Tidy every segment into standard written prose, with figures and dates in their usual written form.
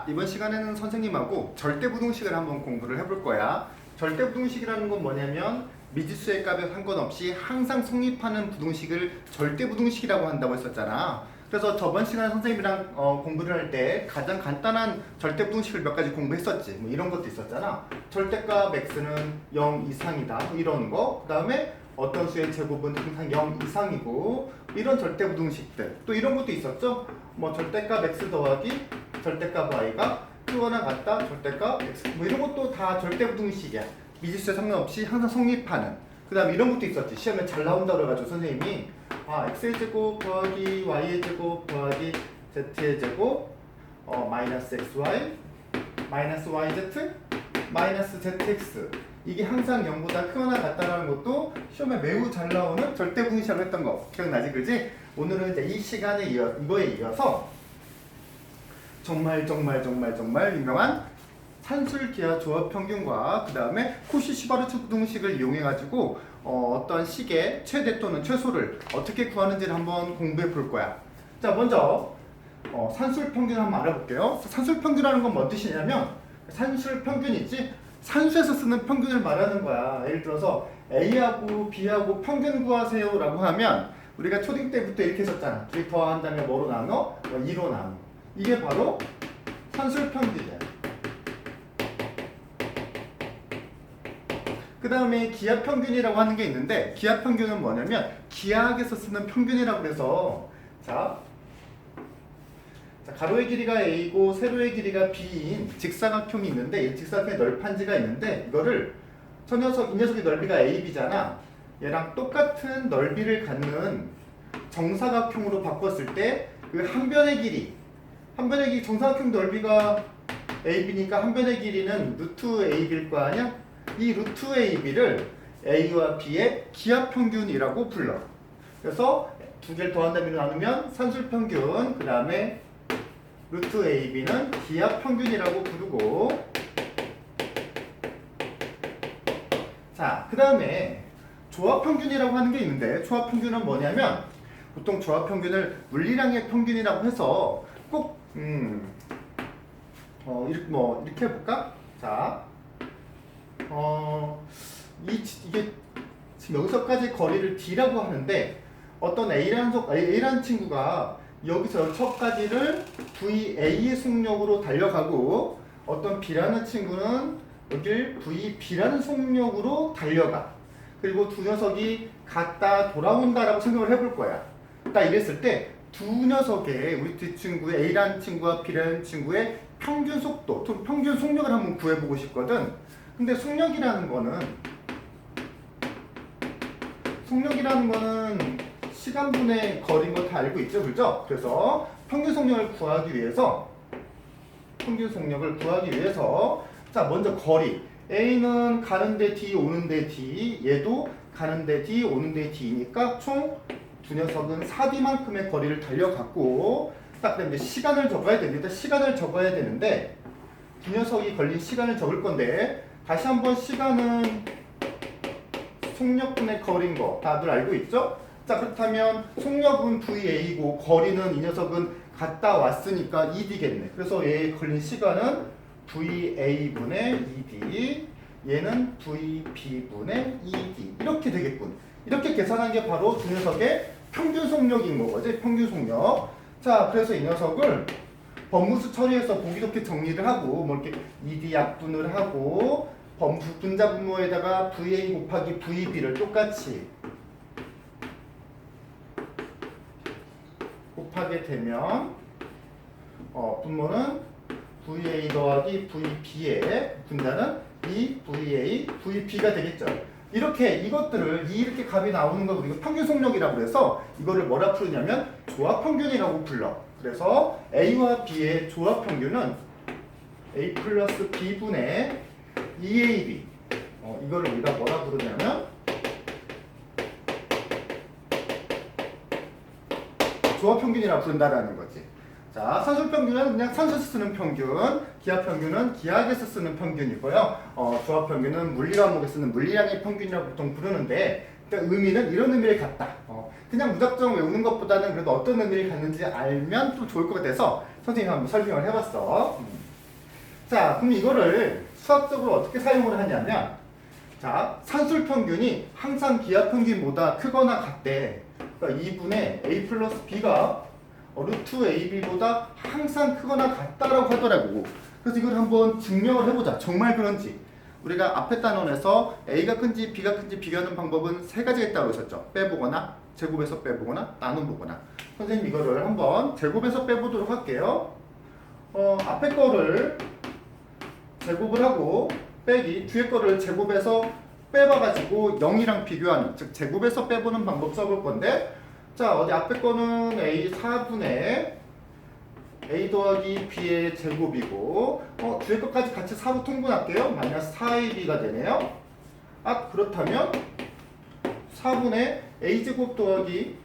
이번 시간에는 선생님하고 절대부등식을 한번 공부를 해볼 거야. 절대부등식이라는 건 뭐냐면 미지수의 값에 상관없이 항상 성립하는 부등식을 절대부등식이라고 한다고 했었잖아. 그래서 저번 시간에 선생님이랑 공부를 할 때 가장 간단한 절대부등식을 몇 가지 공부했었지. 뭐 이런 것도 있었잖아. 절대값 x는 0 이상이다. 뭐 이런 거. 그 다음에 어떤 수의 제곱은 항상 0 이상이고 이런 절대부등식들. 또 이런 것도 있었죠. 뭐 절대값 x 더하기 절대값 y가 크거나 같다, 절대값 x 뭐 이런 것도 다 절대부등식이야. 미지수에 상관없이 항상 성립하는. 그 다음에 이런 것도 있었지. 시험에 잘 나온다 그래가지고 선생님이 x의 제곱 더하기 y의 제곱 더하기 z의 제곱 마이너스 xy 마이너스 yz 마이너스 zx 이게 항상 0보다 크거나 같다라는 것도 시험에 매우 잘 나오는 절대부등식이라고 했던 거 기억나지, 그지? 오늘은 이제 이 시간에 이거에 이어서 정말 유명한 산술 기하 조합 평균과 그 다음에 코시-슈바르츠 부등식을 이용해 가지고 어떤 식의 최대 또는 최소를 어떻게 구하는지를 한번 공부해 볼 거야. 자, 먼저 산술 평균 한번 알아볼게요. 산술 평균이라는 건 뭔 뜻이냐면 산술 평균이지 산수에서 쓰는 평균을 말하는 거야. 예를 들어서 A하고 B하고 평균 구하세요 라고 하면 우리가 초딩 때부터 이렇게 했었잖아. 둘이 더한 다음에 뭐로 나눠? 2로 나눠. 이게 바로 산술 평균이야. 그 다음에 기하 평균이라고 하는 게 있는데 기하 평균은 뭐냐면 기하학에서 쓰는 평균이라고 해서 자, 가로의 길이가 A고 세로의 길이가 B인 직사각형이 있는데 이 직사각형의 널판지가 있는데 이거를 이 녀석의 넓이가 AB잖아. 얘랑 똑같은 넓이를 갖는 정사각형으로 바꿨을 때 그 한 변의 길이 정사각형 넓이가 AB니까 한 변의 길이는 루트 AB일 거 아니야? 이 루트 AB를 A와 B의 기하평균이라고 불러. 그래서 두 개를 더한다면 나누면 산술평균, 그 다음에 루트 AB는 기하평균이라고 부르고, 자, 그 다음에 조합평균이라고 하는 게 있는데 조합평균은 뭐냐면 보통 조합평균을 물리량의 평균이라고 해서 꼭 이렇게 해볼까? 자, 이게 지금 여기서까지 거리를 D라고 하는데 어떤 A라는 친구가 여기서 여기까지를 VA의 속력으로 달려가고 어떤 B라는 친구는 여길 VB라는 속력으로 달려가. 그리고 두 녀석이 갔다 돌아온다라고 생각을 해볼 거야. 딱 이랬을 때 두 녀석의 우리 뒷친구의 A라는 친구와 B라는 친구의 평균 속도, 또 평균 속력을 한번 구해보고 싶거든. 근데 속력이라는 거는 시간분의 거리인 거 다 알고 있죠, 그죠? 그래서 평균 속력을 구하기 위해서 자, 먼저 거리 A는 가는데 D, 오는데 D, 얘도 가는데 D, 오는데 D니까 총 두 녀석은 4D만큼의 거리를 달려갔고, 딱 그다음에 시간을 적어야 됩니다. 시간을 적어야 되는데 두 녀석이 걸린 시간을 적을 건데 다시 한번 시간은 속력분의 거리인 거 다들 알고 있죠? 자, 그렇다면 속력은 VA고 거리는 이 녀석은 갔다 왔으니까 2D겠네. 그래서 얘에 걸린 시간은 VA분의 2D, 얘는 VB분의 2D 이렇게 되겠군. 이렇게 계산한 게 바로 두 녀석의 평균 속력인 거지. 평균 속력. 자, 그래서 이 녀석을 법무수 처리해서 보기 좋게 정리를 하고 뭐 이렇게 2D 약분을 하고 분자 분모에다가 VA 곱하기 VB를 똑같이 곱하게 되면 분모는 VA 더하기 VB의 분자는 2VA, VB가 되겠죠. 이렇게 이렇게 값이 나오는 거 우리가 평균 속력이라고 해서 이거를 뭐라 부르냐면 조합 평균이라고 불러. 그래서 A와 B의 조합 평균은 A 플러스 B분의 2AB. 이거를 우리가 뭐라 부르냐면 조합 평균이라고 부른다라는 거지. 자, 산술평균은 그냥 산수에서 쓰는 평균, 기하평균은 기하학에서 쓰는 평균이고요. 조합평균은 물리 과목에 쓰는 물리량의 평균이라고 보통 부르는데 의미는 이런 의미를 갖다. 그냥 무작정 외우는 것보다는 그래도 어떤 의미를 갖는지 알면 또 좋을 것 같아서 선생님이 한번 설명을 해봤어. 자, 그럼 이거를 수학적으로 어떻게 사용을 하냐면, 자, 산술평균이 항상 기하평균보다 크거나 같대. 그러니까 2분의 a 플러스 b가 루트 ab보다 항상 크거나 같다라고 하더라고. 그래서 이걸 한번 증명을 해보자. 정말 그런지. 우리가 앞에 단원에서 a가 큰지 b가 큰지 비교하는 방법은 세 가지가 있다고 했었죠. 빼보거나, 제곱에서 빼보거나, 나눠보거나. 선생님 이거를 한번 제곱에서 빼보도록 할게요. 앞에 거를 제곱을 하고 빼기, 뒤에 거를 제곱해서 빼봐가지고 0이랑 비교하는, 즉 제곱해서 빼보는 방법 써볼 건데, 자, 어디 앞에 거는 a 4분의 a 더하기 b의 제곱이고, 뒤에 것까지 같이 4로 통분할게요. 마이너스 4ab가 되네요. 그렇다면 4분의 a제곱 더하기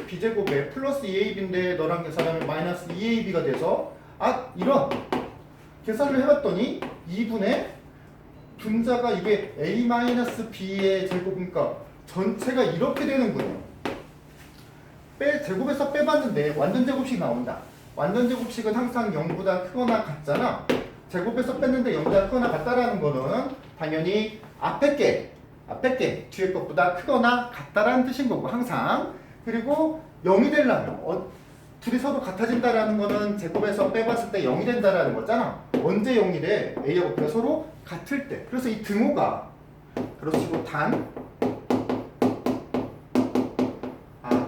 b제곱에 플러스 2ab인데 너랑 계산하면 마이너스 2ab가 돼서, 이런 계산을 해봤더니 2분의 분자가 이게 a-b의 제곱이니까 전체가 이렇게 되는군요. 제곱에서 빼봤는데 완전 제곱식 나온다. 완전 제곱식은 항상 0보다 크거나 같잖아. 제곱에서 뺐는데 0보다 크거나 같다라는 거는 당연히 앞에 게 뒤에 것보다 크거나 같다라는 뜻인 거고, 항상. 그리고 0이 되려면 둘이 서로 같아진다라는 거는 제곱에서 빼봤을 때 0이 된다라는 거잖아. 언제 0이 돼? a하고 b가 서로 같을 때. 그래서 이 등호가 그렇시고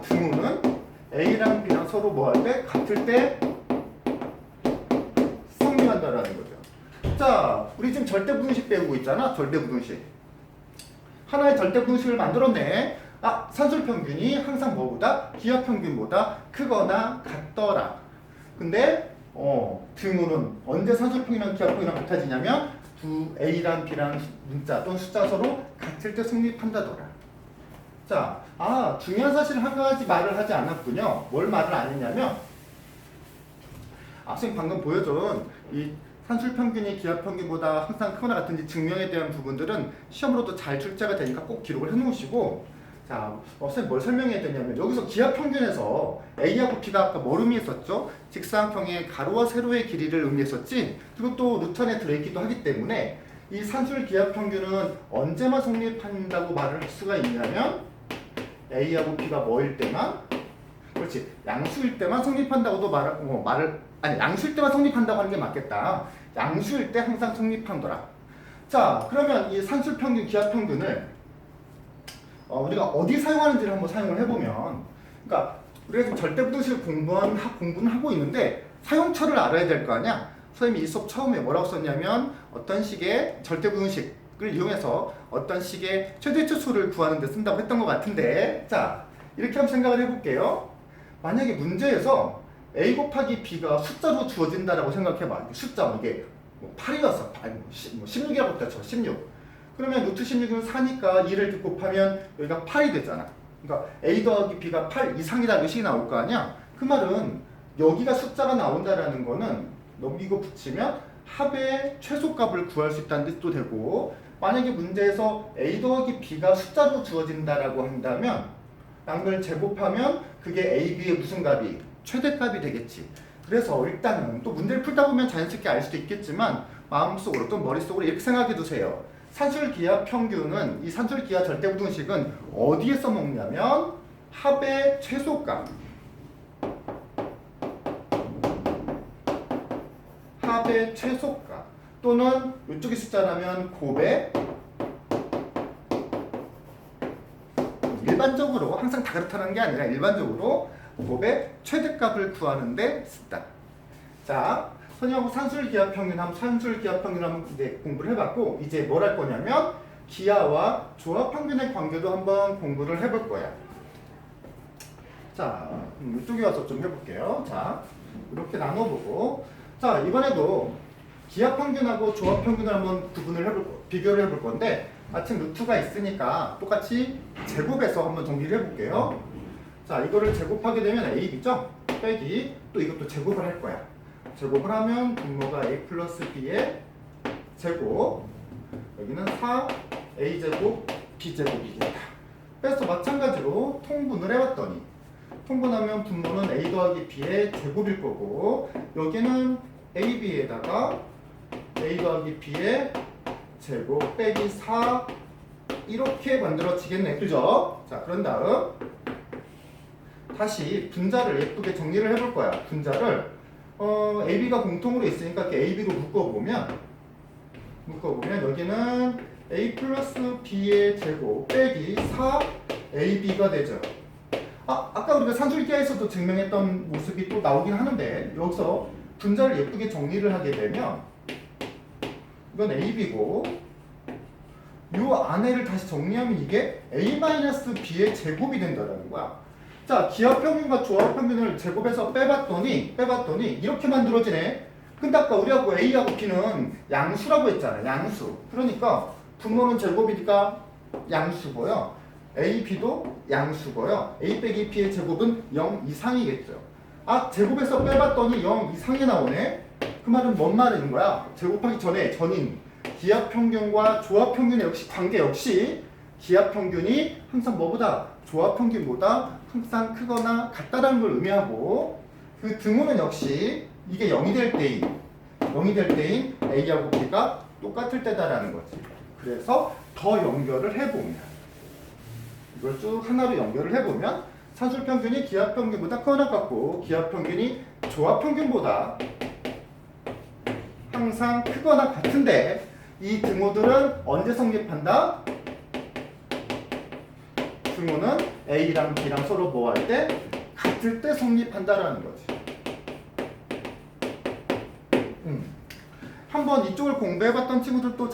등호는 a랑 b랑 서로 뭐 할 때? 같을 때 성립한다라는 거죠. 자, 우리 지금 절대부등식 배우고 있잖아. 절대부등식. 하나의 절대부등식을 만들었네. 산술평균이 항상 뭐보다? 기하평균보다 크거나 같더라. 근데 등호는 언제 산술평균이랑 기하평균이랑 같아지냐면 두 a랑 b랑 문자 또는 숫자 서로 같을 때 성립한다더라. 자, 중요한 사실 한 가지 말을 하지 않았군요. 뭘 말을 안 했냐면, 선생님 방금 보여준 이 산술평균이 기하평균보다 항상 크거나 같은지 증명에 대한 부분들은 시험으로도 잘 출제가 되니까 꼭 기록을 해놓으시고, 자, 선생님 뭘 설명해야 되냐면, 여기서 기하평균에서 a하고 b가 아까 뭘 의미했었죠? 직사각형의 가로와 세로의 길이를 의미했었지. 그리고 또 루트 안에 들어있기도 하기 때문에 이 산술 기하평균은 언제만 성립한다고 말을 할 수가 있냐면 a하고 b가 뭐일 때만, 그렇지, 양수일 때만 성립한다고도 양수일 때만 성립한다고 하는 게 맞겠다. 양수일 때 항상 성립한더라. 자, 그러면 이 산술평균, 기하평균을 우리가 어디 사용하는지를 한번 사용을 해보면, 그러니까 우리가 지금 절대부등식을 공부는 하고 있는데 사용처를 알아야 될 거 아니야? 선생님이 이 수업 처음에 뭐라고 썼냐면, 어떤 식의 절대부등식을 이용해서 어떤 식의 최대치수를 구하는 데 쓴다고 했던 것 같은데, 자, 이렇게 한번 생각을 해볼게요. 만약에 문제에서 a 곱하기 b가 숫자로 주어진다라고 생각해봐. 숫자, 이게 8이었어. 16이라고 했다 쳐. 16. 그러면 루트 16은 4니까 2를 곱하면 여기가 8이 되잖아. 그러니까 a 더하기 b가 8 이상이라는 식이 나올 거 아니야? 그 말은 여기가 숫자가 나온다라는 거는 이거 붙이면 합의 최소값을 구할 수 있다는 뜻도 되고, 만약에 문제에서 a 더하기 b가 숫자로 주어진다라고 한다면 양을 제곱하면 그게 a, b의 무슨 값이? 최대값이 되겠지. 그래서 일단은 또 문제를 풀다 보면 자연스럽게 알 수도 있겠지만 마음속으로 또 머릿속으로 이렇게 생각해 두세요. 산술기하 평균은, 이 산술기하 절대부등식은 어디에 써먹냐면 합의 최소값, 합의 최소값 또는 이쪽이 숫자라면 곱의, 일반적으로 항상 다 그렇다는 게 아니라 일반적으로 곱의 최대값을 구하는데 쓴다. 자, 선생님하고 산술기하평균 한번 이제 공부를 해봤고, 이제 뭘 할 거냐면 기하와 조합평균의 관계도 한번 공부를 해볼 거야. 자, 이쪽에 와서 좀 해볼게요. 자, 이렇게 나눠보고, 자, 이번에도 기하평균하고 조합평균을 한번 비교를 해볼 건데, 마침 루트가 있으니까 똑같이 제곱해서 한번 정리를 해볼게요. 자, 이거를 제곱하게 되면 ab죠? 빼기, 또 이것도 제곱을 할 거야. 제곱을 하면 분모가 a 플러스 b의 제곱, 여기는 4a제곱 b제곱이겠다. 그래서 마찬가지로 통분을 해봤더니, 통분하면 분모는 a 더하기 b의 제곱일 거고 여기는 ab에다가 a 더하기 b의 제곱 빼기 4 이렇게 만들어지겠네. 그죠? 자, 그런 다음 다시 분자를 예쁘게 정리를 해볼 거야. 분자를 AB가 공통으로 있으니까 이렇게 AB로 묶어보면 여기는 A 플러스 B의 제곱 빼기 4 AB가 되죠. 아까 우리가 산술기하에서도 증명했던 모습이 또 나오긴 하는데 여기서 분자를 예쁘게 정리를 하게 되면 이건 AB고 요 안에를 다시 정리하면 이게 A-B의 제곱이 된다는 거야. 자, 기하평균과 조합평균을 제곱해서 빼봤더니 이렇게 만들어지네. 근데 아까 우리하고 A하고 B는 양수라고 했잖아. 양수. 그러니까 분모는 제곱이니까 양수고요. A, B도 양수고요. A 빼기 B의 제곱은 0 이상이겠죠. 제곱해서 빼봤더니 0 이상이 나오네. 그 말은 뭔 말인 거야? 제곱하기 전에 전인 기하평균과 조합평균의 관계 역시 기하평균이 항상 뭐보다 조합평균보다 항상 크거나 같다라는 걸 의미하고 그 등호는 역시 이게 0이 될 때인 A하고 B가 똑같을 때다라는 거지. 그래서 더 연결을 해보면 이걸 쭉 하나로 연결을 해보면 산술평균이 기하평균보다 크거나 같고 기하평균이 조합평균보다 항상 크거나 같은데 이 등호들은 언제 성립한다? 등호는 A랑 B랑 서로 뭐 할 때? 같을 때 성립한다라는 거지. 한번 이쪽을 공부해봤던 친구들도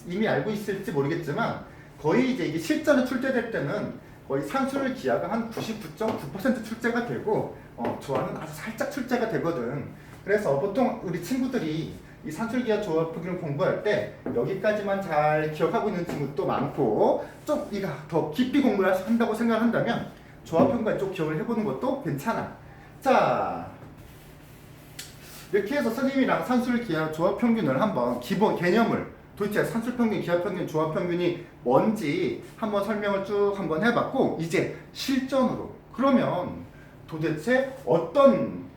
이미 알고 있을지 모르겠지만 거의 이제 이게 실전에 출제될 때는 거의 산술 기하가 한 99.9% 출제가 되고 조합은 아주 살짝 출제가 되거든. 그래서 보통 우리 친구들이 이 산술기하 조합평균을 공부할 때 여기까지만 잘 기억하고 있는 친구도 많고 좀 이거 더 깊이 공부를 한다고 생각한다면 조합평균과 좀 기억을 해보는 것도 괜찮아. 자, 이렇게 해서 선생님이랑 산술기하 조합평균을 한번 기본 개념을 도대체 산술평균, 기하평균, 조합평균이 뭔지 한번 설명을 쭉 한번 해봤고 이제 실전으로 그러면 도대체 어떤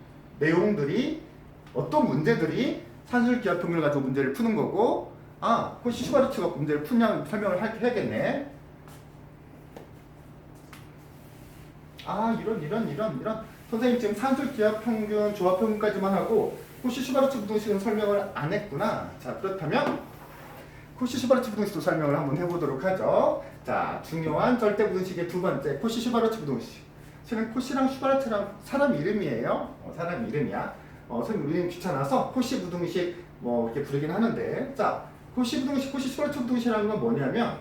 문제들이 산술기하평균을 가지고 문제를 푸는 거고 코시 슈바르츠가 문제를 푸냐는 설명을 해야겠네. 이런 선생님 지금 산술기하평균, 조합평균까지만 하고 코시 슈바르츠 부등식은 설명을 안 했구나. 자, 그렇다면 코시 슈바르츠 부등식도 설명을 한번 해보도록 하죠. 자, 중요한 절대 부등식의 두 번째 코시 슈바르츠 부등식. 실은 코시랑 슈바르츠랑 사람 이름이에요. 사람 이름이야. 선생님 우리는 귀찮아서 코시 부등식 이렇게 부르긴 하는데 자, 코시 부등식, 코시 슈바르츠 부등식이라는 건 뭐냐면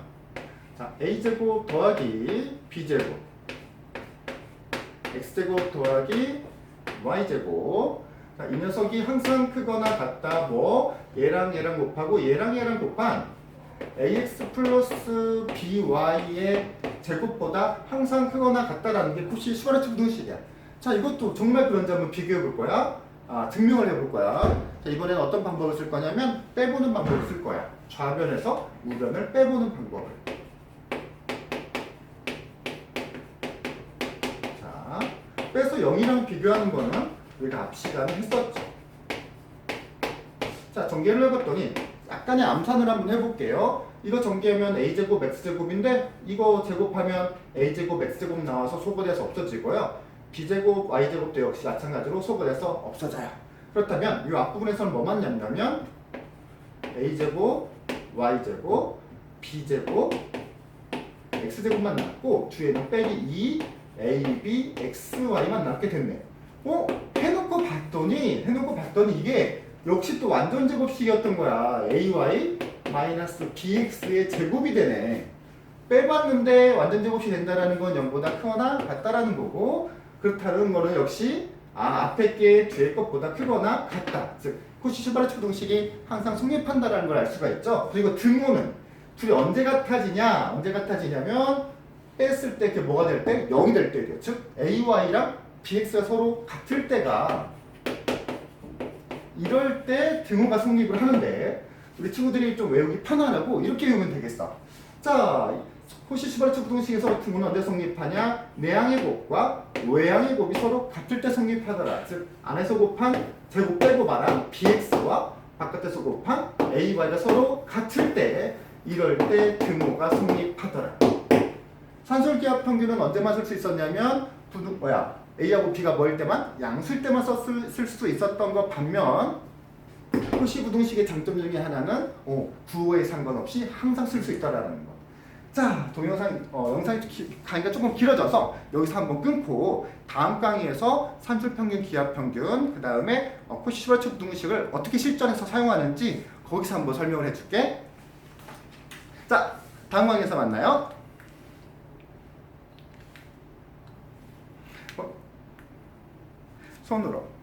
자, a제곱 더하기 b제곱 x제곱 더하기 y제곱 자, 이 녀석이 항상 크거나 같다 얘랑 곱하고 얘랑 곱한 ax 플러스 by의 제곱보다 항상 크거나 같다라는 게 코시 슈바르츠 부등식이야. 자, 이것도 정말 그런지 한번 비교해 볼 거야. 증명을 해볼 거야. 자, 이번에는 어떤 방법을 쓸 거냐면 빼보는 방법을 쓸 거야. 좌변에서 우변을 빼보는 방법을. 자, 빼서 0이랑 비교하는 거는 우리가 앞 시간에 했었죠. 자, 전개를 해봤더니 약간의 암산을 한번 해볼게요. 이거 전개하면 a제곱 x제곱인데 이거 제곱하면 a제곱 x제곱 나와서 소거돼서 없어지고요. b제곱 y제곱도 역시 마찬가지로 소거돼서 없어져요. 그렇다면 이 앞부분에서는 뭐만 남냐면 a제곱 y제곱 b제곱 x제곱만 남고 뒤에는 빼기 2ab xy만 남게 됐네. 해놓고 봤더니 이게 역시 또 완전 제곱식이었던 거야. ay 마이너스 bx의 제곱이 되네. 빼봤는데 완전 제곱이 된다라는 건 0보다 크거나 같다라는 거고 그렇다는 거는 역시 앞에 게 뒤에 것보다 크거나 같다. 즉 코시 슈바르츠 부등식이 항상 성립한다라는 걸 알 수가 있죠. 그리고 등호는 둘이 언제 같아지냐면 뺐을 때 그게 뭐가 될 때? 0이 될 때죠. 즉 ay랑 bx가 서로 같을 때가 이럴 때 등호가 성립을 하는데 우리 친구들이 좀 외우기 편하라고 이렇게 외우면 되겠어. 자, 코시-슈바르트 부등식에서 같은 경우는 언제 성립하냐? 내항의 곱과 외항의 곱이 서로 같을 때 성립하더라. 즉 안에서 곱한 제곱 빼고 말한 bx와 바깥에서 곱한 ay가 서로 같을 때 이럴 때 등호가 성립하더라. 산술기압 평균은 언제만 쓸 수 있었냐면 A하고 B가 뭐일 때만 양수일 때만 쓸 수 있었던 것 반면 코시 부등식의 장점 중에 하나는 구호에 상관없이 항상 쓸 수 있다라는 거. 자, 동영상 영상이 강의가 조금 길어져서 여기서 한번 끊고 다음 강의에서 산술평균, 기압평균, 그 다음에 코시-슈바르트 부등식을 어떻게 실전에서 사용하는지 거기서 한번 설명을 해줄게. 자, 다음 강의에서 만나요. 손으로.